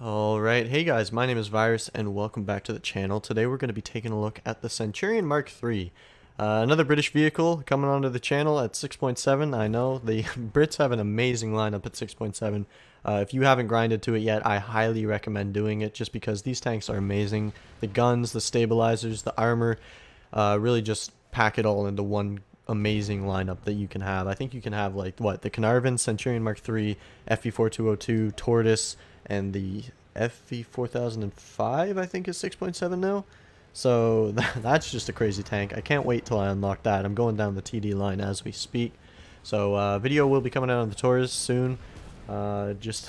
Alright, hey guys, my name is Virus and welcome back to the channel. Today we're going to be taking a look at the Centurion Mark III. Another British vehicle coming onto the channel at 6.7. I know, the Brits have an amazing lineup at 6.7. If you haven't grinded to it yet, I highly recommend doing it just because these tanks are amazing. The guns, the stabilizers, the armor, really just pack it all into one amazing lineup that you can have. I think you can have like, the Caernarvon, Centurion Mark III, FV4202, Tortoise, and the FV4005 I think is 6.7 now. So that's just a crazy tank. I can't wait till I unlock that. I'm going down the TD line as we speak. So video will be coming out on the Taurus soon. Just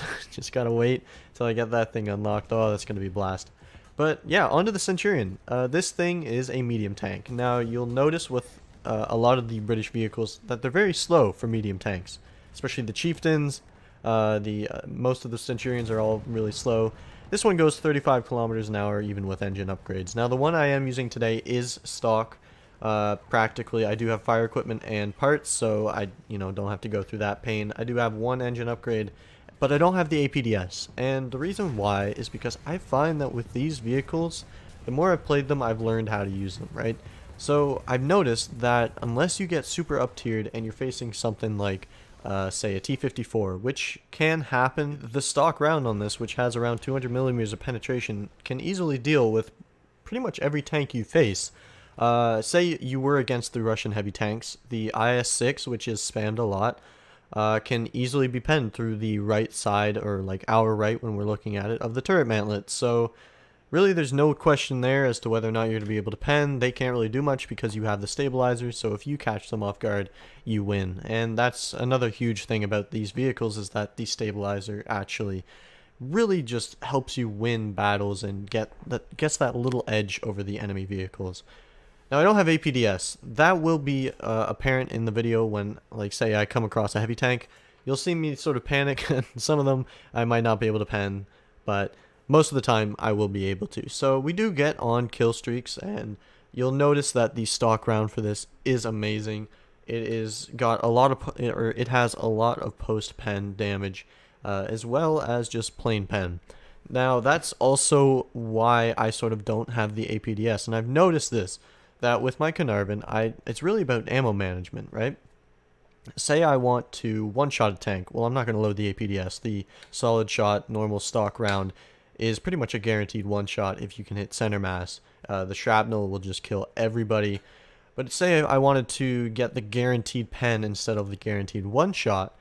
gotta wait till I get that thing unlocked. Oh, that's gonna be a blast. But yeah, onto the Centurion. This thing is a medium tank. Now you'll notice with a lot of the British vehicles that they're very slow for medium tanks, especially the Chieftains. Most of the Centurions are all really slow. This one goes 35 kilometers an hour even with engine upgrades. Now the one I am using today is stock. Practically I do have fire equipment and parts, so I don't have to go through that pain. I do have one engine upgrade, but I don't have the APDS. And the reason why is because I find that with these vehicles, the more I've played them, I've learned how to use them, right? So I've noticed that unless you get super up tiered and you're facing something like say a T-54, which can happen. The stock round on this, which has around 200 millimeters of penetration, can easily deal with pretty much every tank you face. Say you were against the Russian heavy tanks, the IS-6, which is spammed a lot, can easily be penned through the right side, or like our right when we're looking at it, of the turret mantlet. So really, there's no question there as to whether or not you're going to be able to pen. They can't really do much because you have the stabilizers, so if you catch them off guard, you win. And that's another huge thing about these vehicles, is that the stabilizer actually really just helps you win battles and gets that little edge over the enemy vehicles. Now, I don't have APDS. That will be apparent in the video when, like, say I come across a heavy tank. You'll see me sort of panic, and some of them I might not be able to pen, but most of the time I will be able to. So we do get on kill streaks, and you'll notice that the stock round for this is amazing. It has a lot of post pen damage, as well as just plain pen. Now that's also why I sort of don't have the APDS, and I've noticed this, that with my Caernarvon, it's really about ammo management, right? Say I want to one-shot a tank. Well, I'm not going to load the APDS. The solid shot normal stock round is pretty much a guaranteed one-shot if you can hit center mass. The shrapnel will just kill everybody. But say I wanted to get the guaranteed pen instead of the guaranteed one-shot.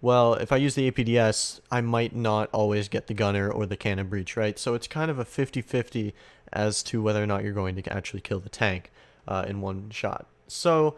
Well, if I use the APDS, I might not always get the gunner or the cannon breach, right? So it's kind of a 50-50 as to whether or not you're going to actually kill the tank in one shot. So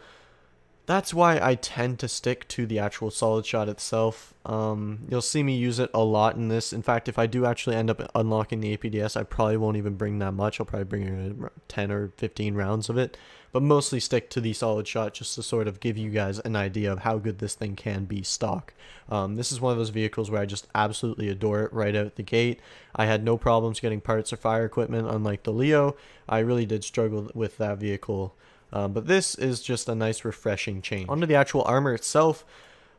that's why I tend to stick to the actual solid shot itself. You'll see me use it a lot in this. In fact, if I do actually end up unlocking the APDS, I probably won't even bring that much. I'll probably bring in 10 or 15 rounds of it. But mostly stick to the solid shot just to sort of give you guys an idea of how good this thing can be stock. This is one of those vehicles where I just absolutely adore it right out the gate. I had no problems getting parts or fire equipment, unlike the Leo. I really did struggle with that vehicle. But this is just a nice refreshing change. Onto the actual armor itself,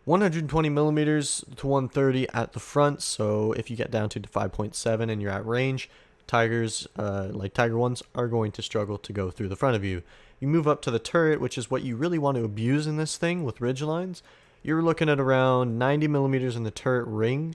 120 millimeters to 130 at the front, so if you get down to 5.7 and you're at range, Tigers, like Tiger 1s, are going to struggle to go through the front of you. You move up to the turret, which is what you really want to abuse in this thing with ridge lines. You're looking at around 90 millimeters in the turret ring.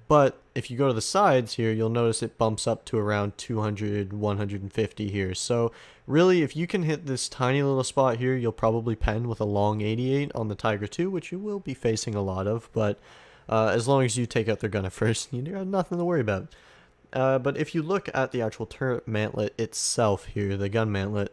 But if you go to the sides here, you'll notice it bumps up to around 200, 150 here. So really, if you can hit this tiny little spot here, you'll probably pen with a long 88 on the Tiger 2, which you will be facing a lot of. But as long as you take out their gunner first, you have nothing to worry about. But if you look at the actual turret mantlet itself here, the gun mantlet,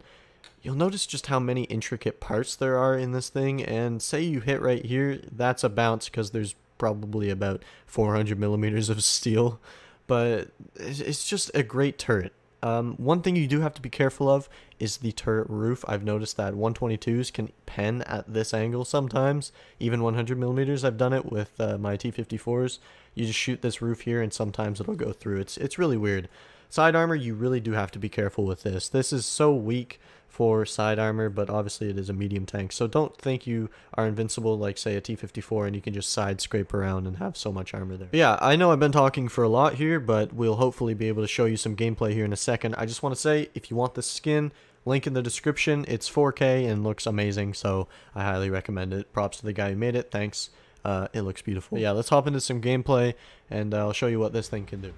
you'll notice just how many intricate parts there are in this thing. And say you hit right here, that's a bounce because there's probably about 400 millimeters of steel, but it's just a great turret. One thing you do have to be careful of is the turret roof. I've noticed that 122s can pen at this angle sometimes, even 100 millimeters. I've done it with my T-54s. You just shoot this roof here and sometimes it'll go through. It's really weird. Side armor, you really do have to be careful with this. This is so weak for side armor, but obviously it is a medium tank. So don't think you are invincible like, say, a T-54 and you can just side scrape around and have so much armor there. But yeah, I know I've been talking for a lot here, but we'll hopefully be able to show you some gameplay here in a second. I just want to say, if you want this skin, link in the description. It's 4K and looks amazing, so I highly recommend it. Props to the guy who made it. Thanks. It looks beautiful. But yeah, let's hop into some gameplay, and I'll show you what this thing can do.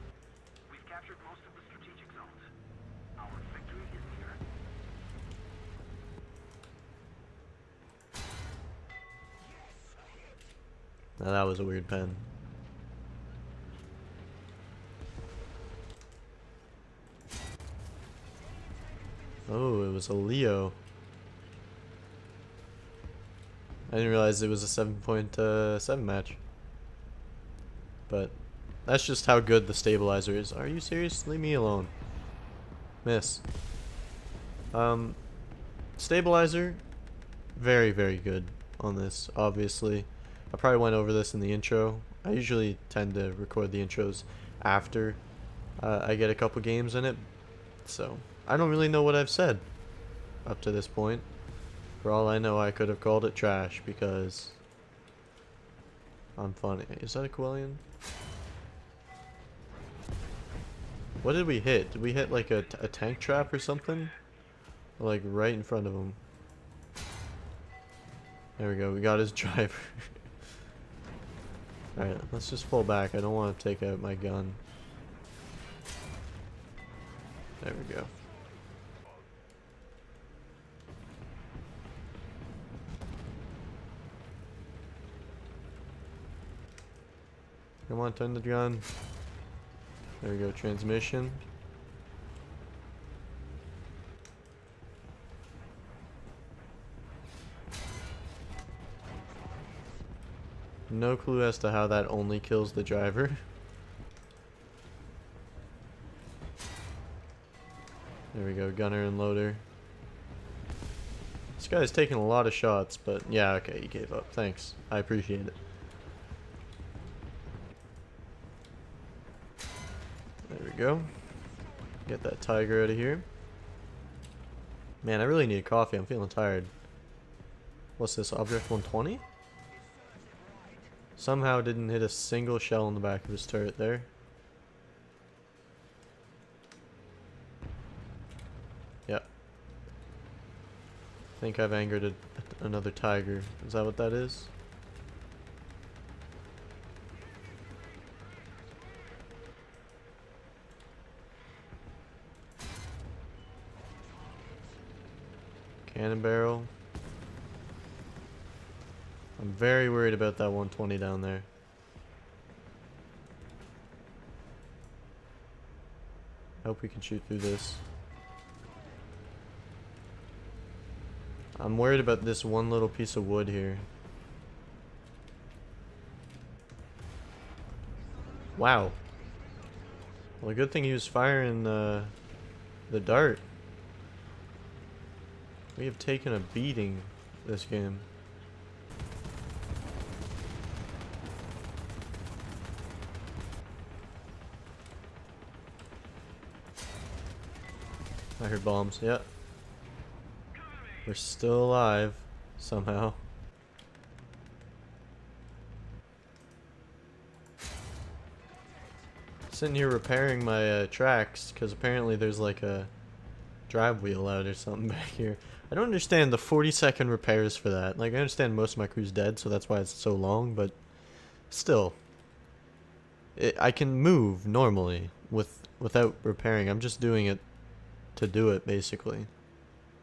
Now that was a weird pen. Oh, it was a Leo. I didn't realize it was a 7.7 match. But that's just how good the stabilizer is. Are you serious? Leave me alone. Miss. Stabilizer, very, very good on this, obviously. I probably went over this in the intro. I usually tend to record the intros after I get a couple games in it. So, I don't really know what I've said up to this point. For all I know, I could have called it trash because I'm funny. Is that a Quellian? What did we hit? Did we hit like a tank trap or something? Like right in front of him. There we go. We got his driver. Alright, let's just pull back. I don't want to take out my gun. There we go. Come on, turn the gun. There we go, transmission. No clue as to how that only kills the driver. There we go, gunner and loader. This guy's taking a lot of shots, but yeah, okay, he gave up. Thanks. I appreciate it. There we go. Get that tiger out of here. Man, I really need coffee. I'm feeling tired. What's this? Object 120? Somehow didn't hit a single shell in the back of his turret there. Yep. I think I've angered another tiger. Is that what that is? Cannon barrel. I'm very worried about that 120 down there. I hope we can shoot through this. I'm worried about this one little piece of wood here. Wow. Well, good thing he was firing the dart. We have taken a beating this game. I heard bombs, yep. We're still alive, somehow. Sitting here repairing my tracks, because apparently there's like a drive wheel out or something back here. I don't understand the 40-second repairs for that. Like, I understand most of my crew's dead, so that's why it's so long, but still. I can move normally without repairing. I'm just doing it to do it, basically.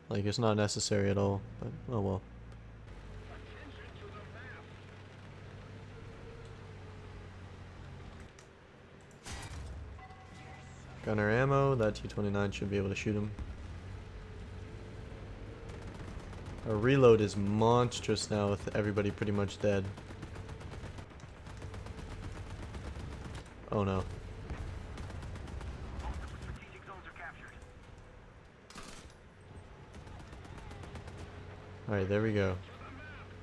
Like, it's not necessary at all, but oh well. Gunner ammo, that T-29 should be able to shoot him. Our reload is monstrous now with everybody pretty much dead. Oh no. Alright, there we go.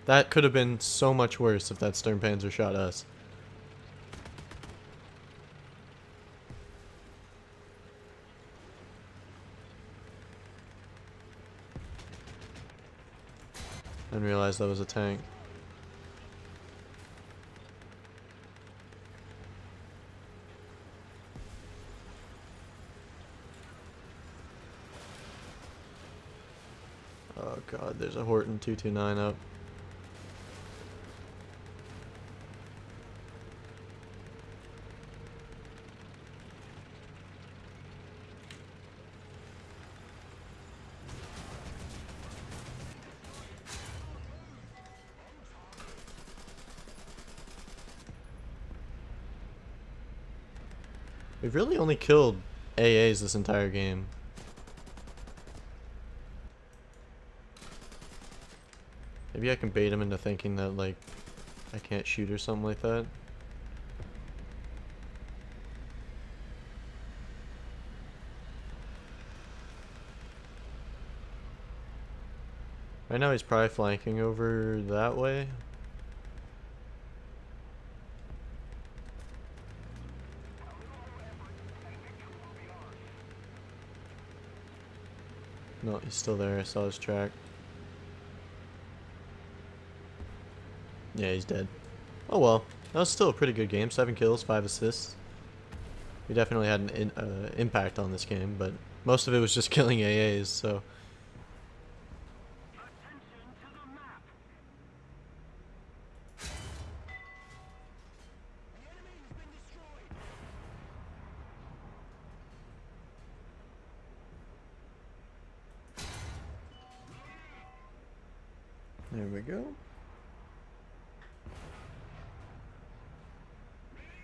That could have been so much worse if that Stern Panzer shot us. I didn't realize that was a tank. Oh god, there's a Horton 229 up. We've really only killed AAs this entire game. Maybe I can bait him into thinking that, like, I can't shoot or something like that. Right now he's probably flanking over that way. No, he's still there. I saw his track. Yeah, he's dead. Oh well. That was still a pretty good game. 7 kills, 5 assists. We definitely had an impact on this game, but most of it was just killing AAs, so... There we go.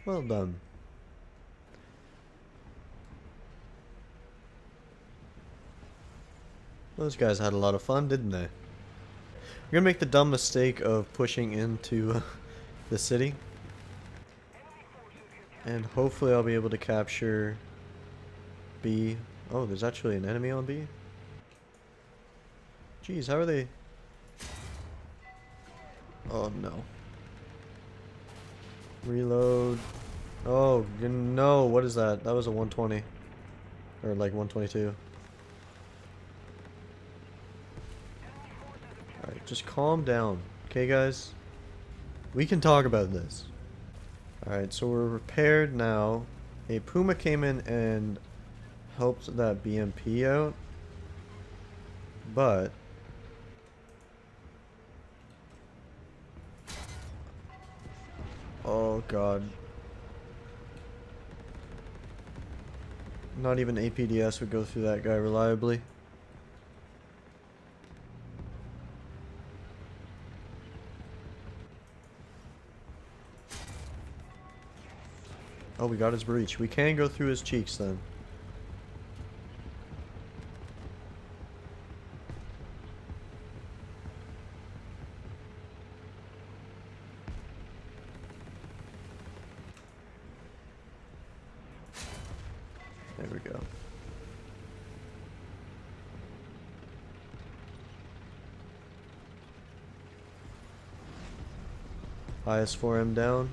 Well done. Those guys had a lot of fun, didn't they? We're gonna make the dumb mistake of pushing into the city. And hopefully I'll be able to capture B. Oh, there's actually an enemy on B? Jeez, how are they... Oh no. Reload. Oh no, what is that? That was a 120. Or like 122. Alright, just calm down. Okay guys? We can talk about this. Alright, so we're repaired now. A Puma came in and helped that BMP out. But... oh god. Not even APDS would go through that guy reliably. Oh, we got his breach. We can go through his cheeks then. There we go. IS-4M down.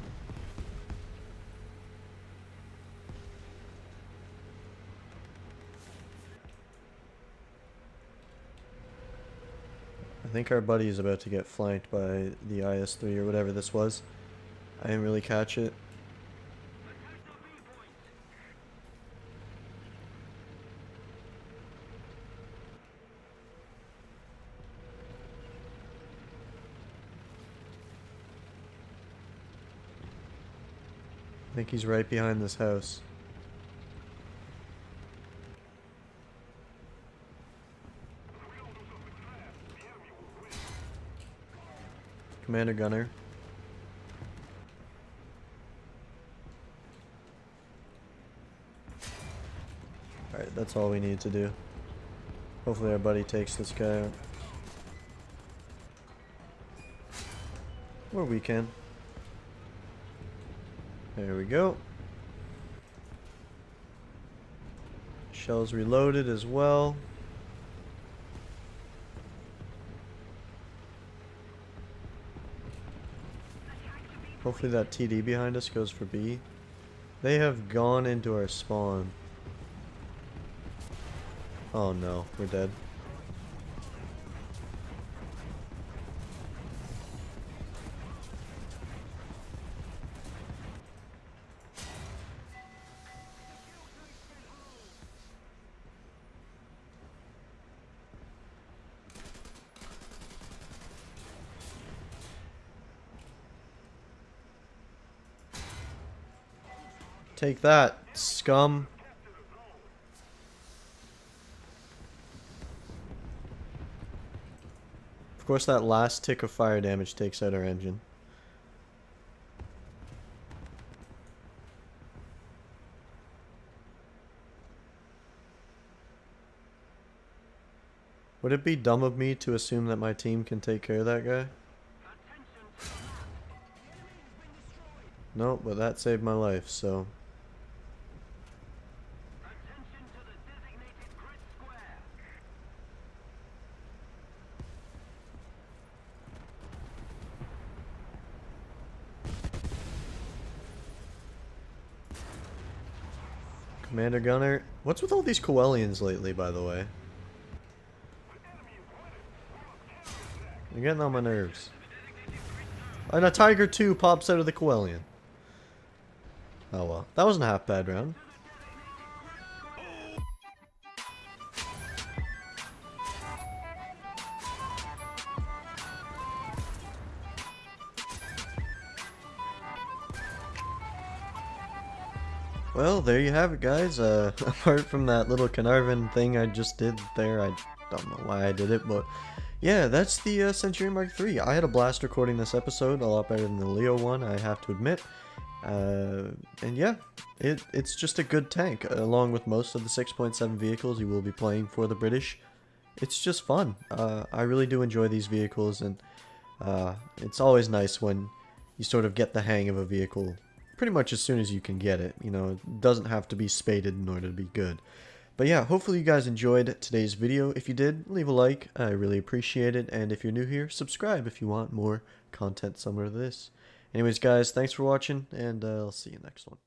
I think our buddy is about to get flanked by the IS-3 or whatever this was. I didn't really catch it. I think he's right behind this house. Commander Gunner. Alright, that's all we need to do. Hopefully our buddy takes this guy out. Or we can. There we go. Shells reloaded as well. Hopefully that TD behind us goes for B. They have gone into our spawn. Oh no, we're dead. Take that, scum. Of course, that last tick of fire damage takes out our engine. Would it be dumb of me to assume that my team can take care of that guy? No, but that saved my life, so... Commander Gunner. What's with all these Coelians lately, by the way? You're getting on my nerves. And a Tiger 2 pops out of the Coelian. Oh well. That wasn't a half bad round. Well, there you have it, guys. Apart from that little Caernarvon thing I just did there, I don't know why I did it, but yeah, that's the Centurion Mark III. I had a blast recording this episode, a lot better than the Leo one, I have to admit. And yeah, it's just a good tank, along with most of the 6.7 vehicles you will be playing for the British. It's just fun. I really do enjoy these vehicles, and it's always nice when you sort of get the hang of a vehicle pretty much as soon as you can get it. You know, it doesn't have to be spaded in order to be good. But yeah, hopefully you guys enjoyed today's video. If you did, leave a like. I really appreciate it. And if you're new here, subscribe if you want more content similar to this. Anyways, guys, thanks for watching, and I'll see you next one.